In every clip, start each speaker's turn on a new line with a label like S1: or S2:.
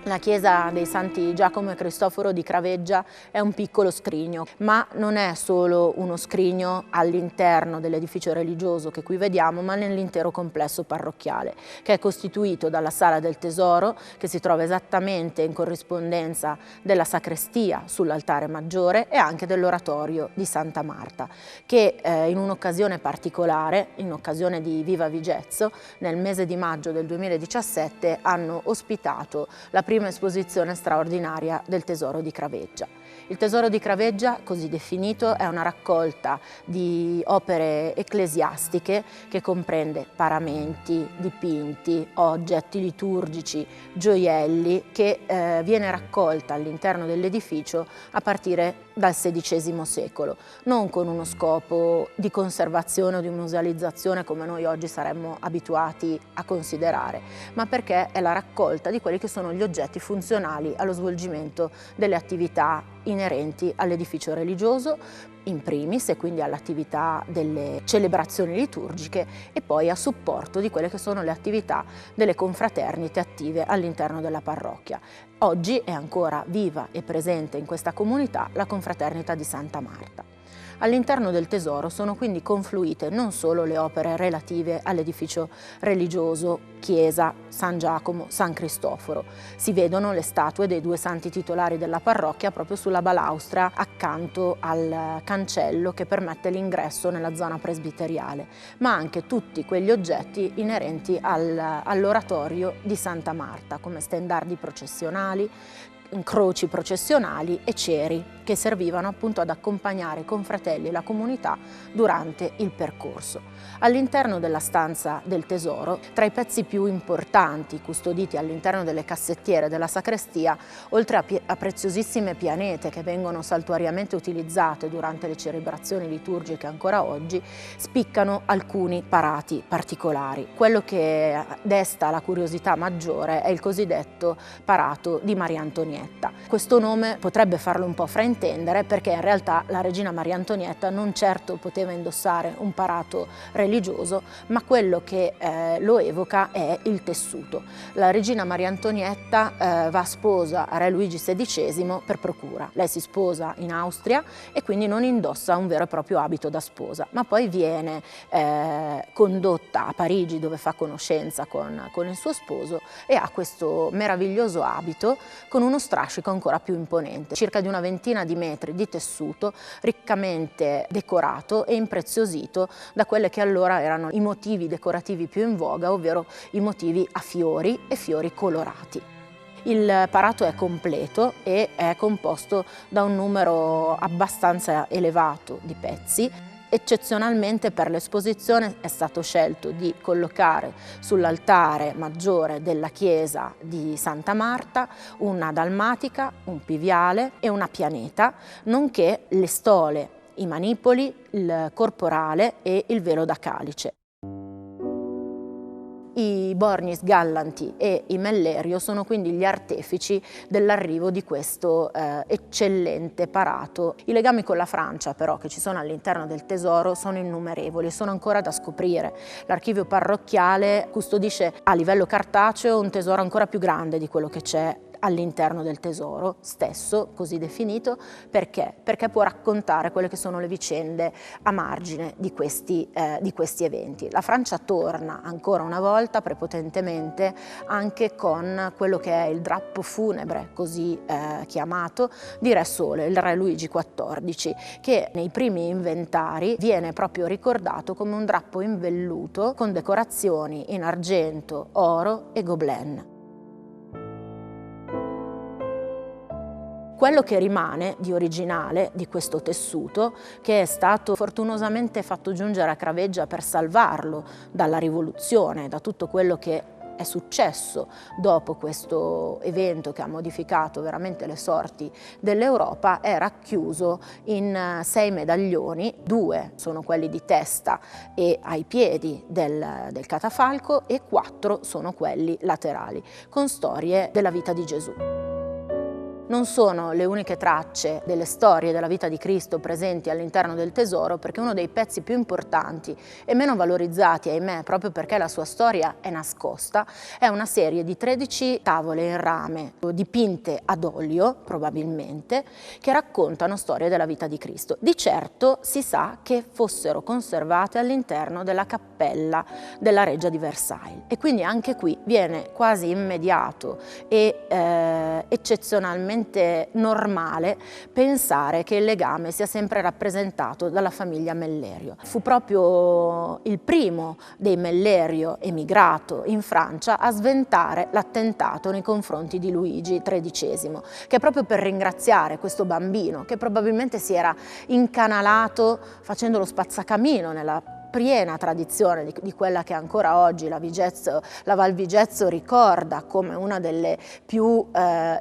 S1: La chiesa dei Santi Giacomo e Cristoforo di Craveggia è un piccolo scrigno, ma non è solo uno scrigno all'interno dell'edificio religioso che qui vediamo, ma nell'intero complesso parrocchiale, che è costituito dalla Sala del Tesoro, che si trova esattamente in corrispondenza della sacrestia sull'altare maggiore, e anche dell'oratorio di Santa Marta, che in un'occasione particolare, in occasione di Viva Vigezzo, nel mese di maggio del 2017 hanno ospitato la prima esposizione straordinaria del Tesoro di Craveggia. Il Tesoro di Craveggia, così definito, è una raccolta di opere ecclesiastiche che comprende paramenti, dipinti, oggetti liturgici, gioielli, che viene raccolta all'interno dell'edificio a partire dal XVI secolo, non con uno scopo di conservazione o di musealizzazione come noi oggi saremmo abituati a considerare, ma perché è la raccolta di quelli che sono gli oggetti funzionali allo svolgimento delle attività inerenti all'edificio religioso, in primis, e quindi all'attività delle celebrazioni liturgiche, e poi a supporto di quelle che sono le attività delle confraternite attive all'interno della parrocchia. Oggi è ancora viva e presente in questa comunità la confraternita di Santa Marta. All'interno del tesoro sono quindi confluite non solo le opere relative all'edificio religioso, chiesa, San Giacomo, San Cristoforo. Si vedono le statue dei due santi titolari della parrocchia proprio sulla balaustra accanto al cancello che permette l'ingresso nella zona presbiteriale, ma anche tutti quegli oggetti inerenti all'oratorio di Santa Marta, come stendardi processionali, croci processionali e ceri che servivano appunto ad accompagnare i confratelli e la comunità durante il percorso. All'interno della stanza del tesoro, tra i pezzi più importanti custoditi all'interno delle cassettiere della sacrestia, oltre a preziosissime pianete che vengono saltuariamente utilizzate durante le celebrazioni liturgiche ancora oggi, spiccano alcuni parati particolari. Quello che desta la curiosità maggiore è il cosiddetto parato di Maria Antonietta. Questo nome potrebbe farlo un po' fraintendere, perché in realtà la regina Maria Antonietta non certo poteva indossare un parato religioso, ma quello che lo evoca è il tessuto. La regina Maria Antonietta va sposa a re Luigi XVI per procura. Lei si sposa in Austria e quindi non indossa un vero e proprio abito da sposa, ma poi viene condotta a Parigi, dove fa conoscenza con il suo sposo, e ha questo meraviglioso abito con uno strascico ancora più imponente, circa di una ventina di metri di tessuto riccamente decorato e impreziosito da quelle che allora erano i motivi decorativi più in voga, ovvero i motivi a fiori e fiori colorati. Il parato è completo e è composto da un numero abbastanza elevato di pezzi. Eccezionalmente per l'esposizione è stato scelto di collocare sull'altare maggiore della chiesa di Santa Marta una dalmatica, un piviale e una pianeta, nonché le stole, i manipoli, il corporale e il velo da calice. I Borgnis Gallanti e i Mellerio sono quindi gli artefici dell'arrivo di questo eccellente parato. I legami con la Francia però che ci sono all'interno del tesoro sono innumerevoli, sono ancora da scoprire. L'archivio parrocchiale custodisce a livello cartaceo un tesoro ancora più grande di quello che c'è all'interno del tesoro stesso, così definito. Perché? Perché può raccontare quelle che sono le vicende a margine di questi eventi. La Francia torna ancora una volta prepotentemente anche con quello che è il drappo funebre, così chiamato, di Re Sole, il re Luigi XIV, che nei primi inventari viene proprio ricordato come un drappo in velluto con decorazioni in argento, oro e gobelin. Quello che rimane di originale di questo tessuto, che è stato fortunosamente fatto giungere a Craveggia per salvarlo dalla rivoluzione, da tutto quello che è successo dopo questo evento che ha modificato veramente le sorti dell'Europa, è racchiuso in 6 medaglioni, 2 sono quelli di testa e ai piedi del catafalco e 4 sono quelli laterali, con storie della vita di Gesù. non sono le uniche tracce delle storie della vita di Cristo presenti all'interno del tesoro, perché uno dei pezzi più importanti e meno valorizzati, ahimè, proprio perché la sua storia è nascosta, è una serie di 13 tavole in rame dipinte ad olio, probabilmente, che raccontano storie della vita di Cristo. Di certo si sa che fossero conservate all'interno della cappella della Reggia di Versailles, e quindi anche qui viene quasi immediato e eccezionalmente normale pensare che il legame sia sempre rappresentato dalla famiglia Mellerio. Fu proprio il primo dei Mellerio emigrato in Francia a sventare l'attentato nei confronti di Luigi XIII, che proprio per ringraziare questo bambino che probabilmente si era incanalato facendo lo spazzacamino nella piena tradizione di quella che ancora oggi la Val Vigezzo ricorda come una delle più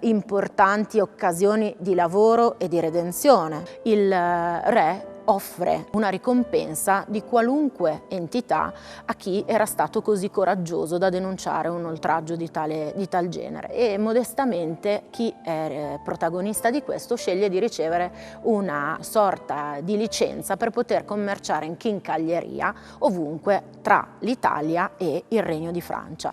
S1: importanti occasioni di lavoro e di redenzione. Il re offre una ricompensa di qualunque entità a chi era stato così coraggioso da denunciare un oltraggio di tal genere, e modestamente chi è protagonista di questo sceglie di ricevere una sorta di licenza per poter commerciare in chincaglieria ovunque tra l'Italia e il Regno di Francia.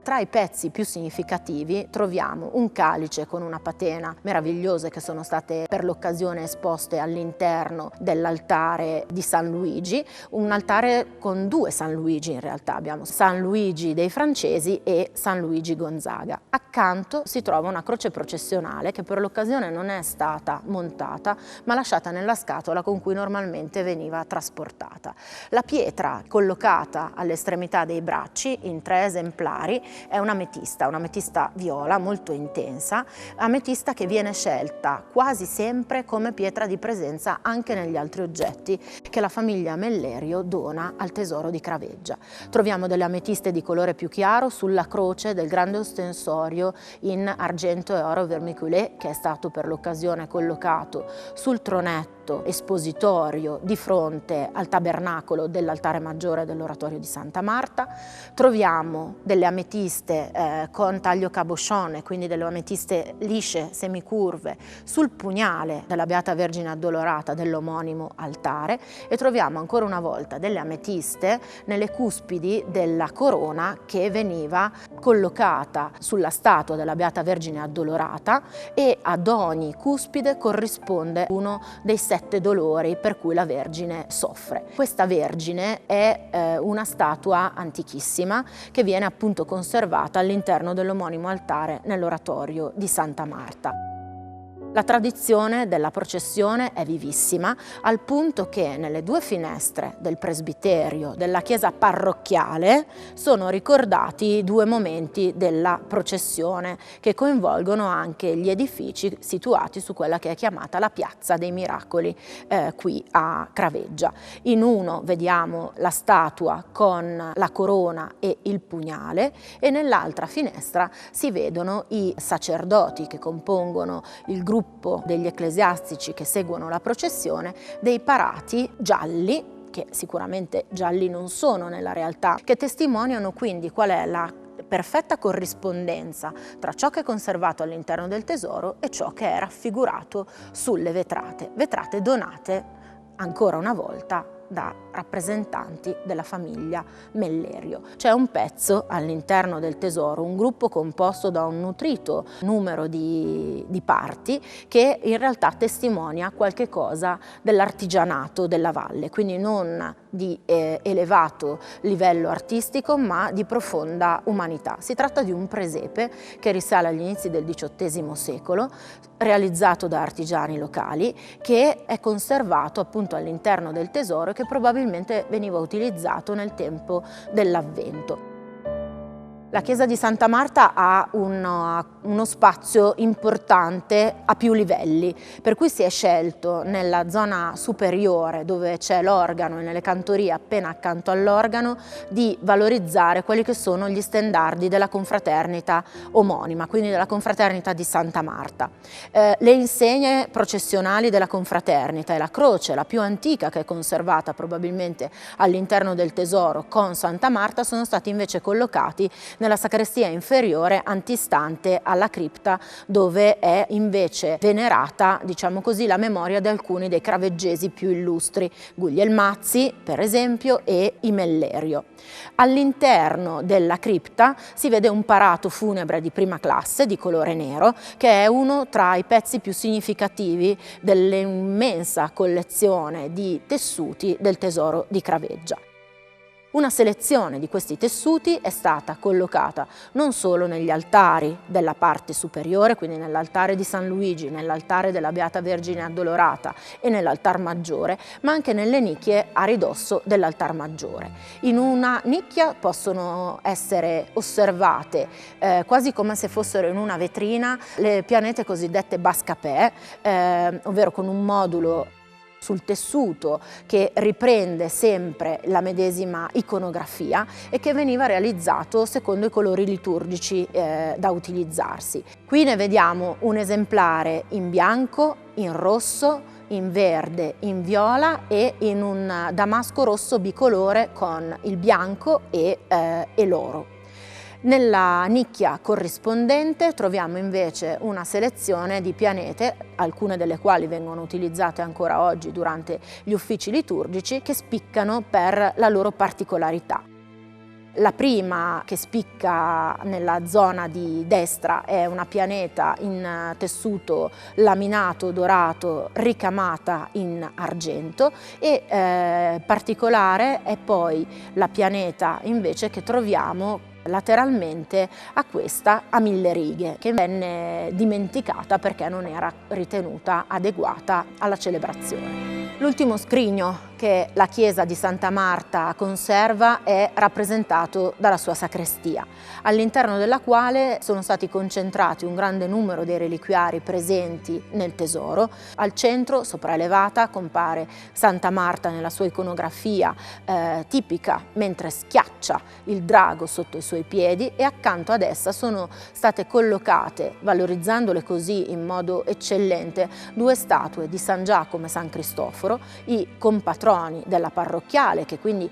S1: Tra i pezzi più significativi troviamo un calice con una patena meravigliose che sono state per l'occasione esposte all'interno dell'altare di San Luigi, un altare con due San Luigi in realtà, abbiamo San Luigi dei francesi e San Luigi Gonzaga. Accanto si trova una croce processionale che per l'occasione non è stata montata ma lasciata nella scatola con cui normalmente veniva trasportata. La pietra collocata all'estremità dei bracci in 3 esemplari è un'ametista viola molto intensa, ametista che viene scelta quasi sempre come pietra di presenza anche negli altri oggetti che la famiglia Mellerio dona al tesoro di Craveggia. Troviamo delle ametiste di colore più chiaro sulla croce del grande ostensorio in argento e oro vermiculé che è stato per l'occasione collocato sul tronetto espositorio di fronte al tabernacolo dell'altare maggiore dell'oratorio di Santa Marta. Troviamo delle ametiste con taglio cabochon, quindi delle ametiste lisce, semicurve, sul pugnale della Beata Vergine Addolorata dell'omonimo altare, e troviamo ancora una volta delle ametiste nelle cuspidi della corona che veniva collocata sulla statua della Beata Vergine Addolorata, e ad ogni cuspide corrisponde uno dei 7 dolori per cui la Vergine soffre. Questa Vergine è una statua antichissima che viene appunto conservata all'interno dell'omonimo altare nell'oratorio di Santa Marta. La tradizione della processione è vivissima, al punto che nelle 2 finestre del presbiterio della chiesa parrocchiale sono ricordati 2 momenti della processione che coinvolgono anche gli edifici situati su quella che è chiamata la Piazza dei Miracoli qui a Craveggia. In uno vediamo la statua con la corona e il pugnale, e nell'altra finestra si vedono i sacerdoti che compongono il gruppo degli ecclesiastici che seguono la processione, dei parati gialli, che sicuramente gialli non sono nella realtà, che testimoniano quindi qual è la perfetta corrispondenza tra ciò che è conservato all'interno del tesoro e ciò che è raffigurato sulle vetrate donate ancora una volta da rappresentanti della famiglia Mellerio. C'è un pezzo all'interno del tesoro, un gruppo composto da un nutrito numero di parti che in realtà testimonia qualche cosa dell'artigianato della valle, quindi non di elevato livello artistico ma di profonda umanità. Si tratta di un presepe che risale agli inizi del XVIII secolo, realizzato da artigiani locali, che è conservato appunto all'interno del tesoro e che probabilmente veniva utilizzato nel tempo dell'Avvento. La chiesa di Santa Marta ha uno spazio importante a più livelli, per cui si è scelto nella zona superiore, dove c'è l'organo, e nelle cantorie appena accanto all'organo, di valorizzare quelli che sono gli stendardi della confraternita omonima, quindi della confraternita di Santa Marta. Le insegne processionali della confraternita e la croce, la più antica che è conservata probabilmente all'interno del tesoro con Santa Marta, sono stati invece collocati nella sacrestia inferiore antistante alla cripta, dove è invece venerata, diciamo così, la memoria di alcuni dei craveggesi più illustri, Guglielmazzi per esempio e Imellerio. All'interno della cripta si vede un parato funebre di prima classe di colore nero, che è uno tra i pezzi più significativi dell'immensa collezione di tessuti del tesoro di Craveggia. Una selezione di questi tessuti è stata collocata non solo negli altari della parte superiore, quindi nell'altare di San Luigi, nell'altare della Beata Vergine Addolorata e nell'altar maggiore, ma anche nelle nicchie a ridosso dell'altar maggiore. In una nicchia possono essere osservate, quasi come se fossero in una vetrina, le pianete cosiddette bascapè, ovvero con un modulo sul tessuto che riprende sempre la medesima iconografia e che veniva realizzato secondo i colori liturgici da utilizzarsi. Qui ne vediamo un esemplare in bianco, in rosso, in verde, in viola e in un damasco rosso bicolore con il bianco e l'oro. Nella nicchia corrispondente troviamo invece una selezione di pianete, alcune delle quali vengono utilizzate ancora oggi durante gli uffici liturgici, che spiccano per la loro particolarità. La prima che spicca nella zona di destra è una pianeta in tessuto laminato dorato ricamata in argento e particolare è poi la pianeta invece che troviamo lateralmente a questa a 1000 righe, che venne dimenticata perché non era ritenuta adeguata alla celebrazione. L'ultimo scrigno che la chiesa di Santa Marta conserva è rappresentato dalla sua sacrestia, all'interno della quale sono stati concentrati un grande numero dei reliquiari presenti nel tesoro. Al centro, sopraelevata, compare Santa Marta nella sua iconografia tipica, mentre schiaccia il drago sotto i suoi piedi, e accanto ad essa sono state collocate, valorizzandole così in modo eccellente, due statue di San Giacomo e San Cristoforo, i compatroni della parrocchiale, che quindi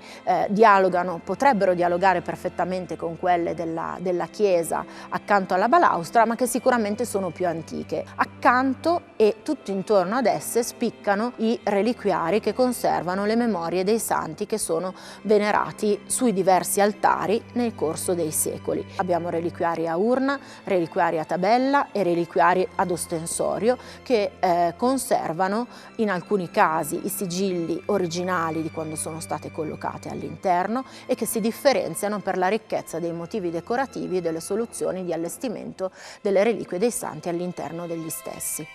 S1: potrebbero dialogare perfettamente con quelle della chiesa accanto alla balaustra, ma che sicuramente sono più antiche. Accanto e tutto intorno ad esse spiccano i reliquiari che conservano le memorie dei santi che sono venerati sui diversi altari nel corso dei secoli. Abbiamo reliquiari a urna, reliquiari a tabella e reliquiari ad ostensorio che conservano in alcuni casi i sigilli originali di quando sono state collocate all'interno e che si differenziano per la ricchezza dei motivi decorativi e delle soluzioni di allestimento delle reliquie dei santi all'interno degli stessi.